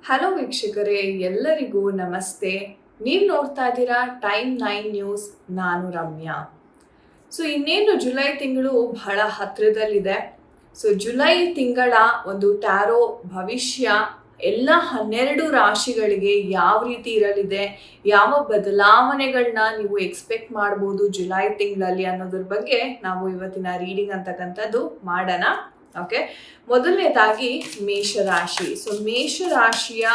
Hello ವೀಕ್ಷಕರೇ, ಎಲ್ಲರಿಗೂ ನಮಸ್ತೆ. ನೀವು ನೋಡ್ತಾ ಇದ್ದೀರಾ Time9 ನ್ಯೂಸ್. ನಾನು ರಮ್ಯಾ. ಇನ್ನೇನು ಜುಲೈ ತಿಂಗಳು ಬಹಳ ಹತ್ತಿರದಲ್ಲಿದೆ. ಜುಲೈ ತಿಂಗಳ ಒಂದು ಟ್ಯಾರೋ ಭವಿಷ್ಯ ಎಲ್ಲ 12 ರಾಶಿಗಳಿಗೆ ಯಾವ ರೀತಿ ಇರಲಿದೆ, ಯಾವ ಬದಲಾವಣೆಗಳನ್ನ ನೀವು ಎಕ್ಸ್ಪೆಕ್ಟ್ ಮಾಡ್ಬೋದು ಜುಲೈ ತಿಂಗಳಲ್ಲಿ ಅನ್ನೋದ್ರ ಬಗ್ಗೆ ನಾವು ಇವತ್ತಿನ ರೀಡಿಂಗ್ ಅಂತಕ್ಕಂಥದ್ದು ಮಾಡೋಣ. ಓಕೆ, ಮೊದಲನೇದಾಗಿ ಮೇಷರಾಶಿ. ಮೇಷರಾಶಿಯ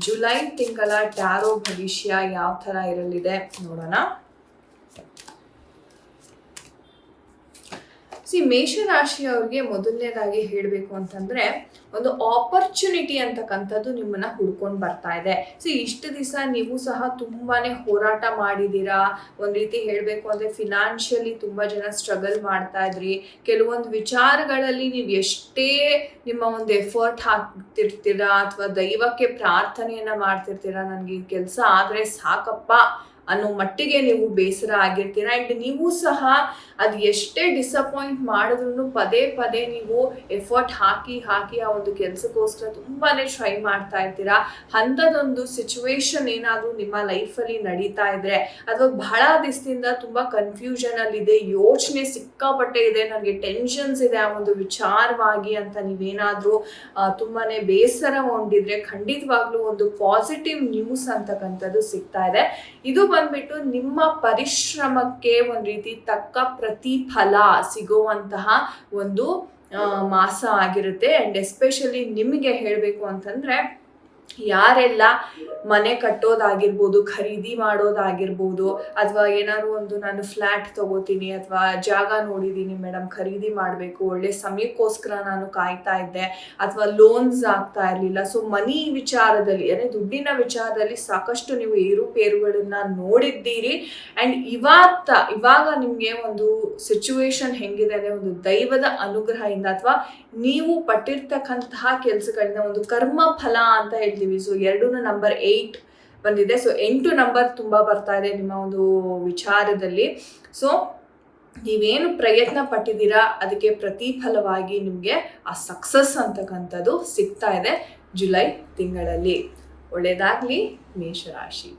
ಜುಲೈ ತಿಂಗಳ ಟ್ಯಾರೋ ಭವಿಷ್ಯ ಯಾವ ಥರ ಇರಲಿದೆ ನೋಡೋಣ. ಮೇಷರಾಶಿಯವ್ರಿಗೆ ಮೊದಲನೇದಾಗಿ ಹೇಳಬೇಕು ಅಂತಂದ್ರೆ, ಒಂದು ಆಪರ್ಚುನಿಟಿ ಅಂತಕ್ಕಂಥದ್ದು ನಿಮ್ಮನ್ನ ಹುಡ್ಕೊಂಡು ಬರ್ತಾ ಇದೆ. ಇಷ್ಟು ದಿವಸ ನೀವು ಸಹ ತುಂಬಾನೇ ಹೋರಾಟ ಮಾಡಿದ್ದೀರಾ. ಒಂದ್ ರೀತಿ ಹೇಳಬೇಕು ಅಂದ್ರೆ ಫಿನಾನ್ಷಿಯಲಿ ತುಂಬಾ ಜನ ಸ್ಟ್ರಗಲ್ ಮಾಡ್ತಾ ಇದ್ರಿ. ಕೆಲವೊಂದು ವಿಚಾರಗಳಲ್ಲಿ ನೀವು ಎಷ್ಟೇ ನಿಮ್ಮ ಒಂದು ಎಫರ್ಟ್ ಹಾಕ್ತಿರ್ತೀರಾ ಅಥವಾ ದೈವಕ್ಕೆ ಪ್ರಾರ್ಥನೆಯನ್ನ ಮಾಡ್ತಿರ್ತೀರಾ, ನನಗೆ ಈ ಕೆಲಸ ಆದ್ರೆ ಸಾಕಪ್ಪ ಅನ್ನೋ ಮಟ್ಟಿಗೆ ನೀವು ಬೇಸರ ಆಗಿರ್ತೀರ. ಆ್ಯಂಡ್ ನೀವು ಸಹ ಅದು ಎಷ್ಟೇ ಡಿಸಪಾಯಿಂಟ್ ಮಾಡಿದ್ರು ಪದೇ ಪದೇ ನೀವು ಎಫರ್ಟ್ ಹಾಕಿ ಆ ಒಂದು ಕೆಲಸಕ್ಕೋಸ್ಕರ ತುಂಬಾನೇ ಟ್ರೈ ಮಾಡ್ತಾ ಇರ್ತೀರಾ. ಅಂಥದ್ದೊಂದು ಸಿಚುವೇಶನ್ ಏನಾದರೂ ನಿಮ್ಮ ಲೈಫಲ್ಲಿ ನಡೀತಾ ಇದ್ರೆ, ಅಥವಾ ಬಹಳ ದಿವಸದಿಂದ ತುಂಬಾ ಕನ್ಫ್ಯೂಷನ್ ಅಲ್ಲಿ ಇದೆ, ಯೋಚನೆ ಸಿಕ್ಕಾಪಟ್ಟೆ ಇದೆ, ನನಗೆ ಟೆನ್ಷನ್ಸ್ ಇದೆ ಆ ಒಂದು ವಿಚಾರವಾಗಿ ಅಂತ ನೀವೇನಾದರೂ ತುಂಬಾನೇ ಬೇಸರಗೊಂಡಿದ್ರೆ, ಖಂಡಿತವಾಗ್ಲೂ ಒಂದು ಪಾಸಿಟಿವ್ ನ್ಯೂಸ್ ಅಂತಕ್ಕಂಥದ್ದು ಸಿಗ್ತಾ ಇದೆ. ಇದು ಬಂದ್ಬಿಟ್ಟು ನಿಮ್ಮ ಪರಿಶ್ರಮಕ್ಕೆ ಒಂದು ರೀತಿ ತಕ್ಕ ಪ್ರತಿಫಲ ಸಿಗುವಂತಹ ಒಂದು ಮಾಸ ಆಗಿರುತ್ತೆ. ಅಂಡ್ ಎಸ್ಪೆಷಲಿ ನಿಮಗೆ ಹೇಳಬೇಕು ಅಂತಂದ್ರೆ, ಯಾರೆಲ್ಲ ಮನೆ ಕಟ್ಟೋದಾಗಿರ್ಬೋದು, ಖರೀದಿ ಮಾಡೋದಾಗಿರ್ಬೋದು, ಅಥವಾ ಏನಾದ್ರು ಒಂದು ನಾನು ಫ್ಲ್ಯಾಟ್ ತಗೋತೀನಿ ಅಥವಾ ಜಾಗ ನೋಡಿದ್ದೀನಿ ಮೇಡಮ್, ಖರೀದಿ ಮಾಡಬೇಕು, ಒಳ್ಳೆ ಸಮಯಕ್ಕೋಸ್ಕರ ನಾನು ಕಾಯ್ತಾ ಇದ್ದೆ, ಅಥವಾ ಲೋನ್ಸ್ ಆಗ್ತಾ ಇರಲಿಲ್ಲ. ಮನಿ ವಿಚಾರದಲ್ಲಿ ಅಂದರೆ ದುಡ್ಡಿನ ವಿಚಾರದಲ್ಲಿ ಸಾಕಷ್ಟು ನೀವು ಏರುಪೇರುಗಳನ್ನ ನೋಡಿದ್ದೀರಿ. ಆ್ಯಂಡ್ ಇವಾಗ ನಿಮಗೆ ಒಂದು ಸಿಚುವೇಶನ್ ಹೆಂಗಿದೆ ಅಂದರೆ, ಒಂದು ದೈವದ ಅನುಗ್ರಹದಿಂದ ಅಥವಾ ನೀವು ಪಟ್ಟಿರ್ತಕ್ಕಂತಹ ಕೆಲಸಗಳಿಂದ ಒಂದು ಕರ್ಮ ಫಲ ಅಂತ ಹೇಳ್ತೀವಿ. 2 ನಂಬರ್ 8 ಬಂದಿದೆ. 8 ನಂಬರ್ ತುಂಬಾ ಬರ್ತಾ ಇದೆ ನಿಮ್ಮ ಒಂದು ವಿಚಾರದಲ್ಲಿ. ನೀವೇನು ಪ್ರಯತ್ನ ಪಟ್ಟಿದ್ದೀರಾ ಅದಕ್ಕೆ ಪ್ರತಿಫಲವಾಗಿ ನಿಮಗೆ ಆ ಸಕ್ಸಸ್ ಅಂತಕ್ಕಂಥದ್ದು ಸಿಗ್ತಾ ಇದೆ ಜುಲೈ ತಿಂಗಳಲ್ಲಿ. ಒಳ್ಳೆಯದಾಗಲಿ ಮೇಷರಾಶಿ.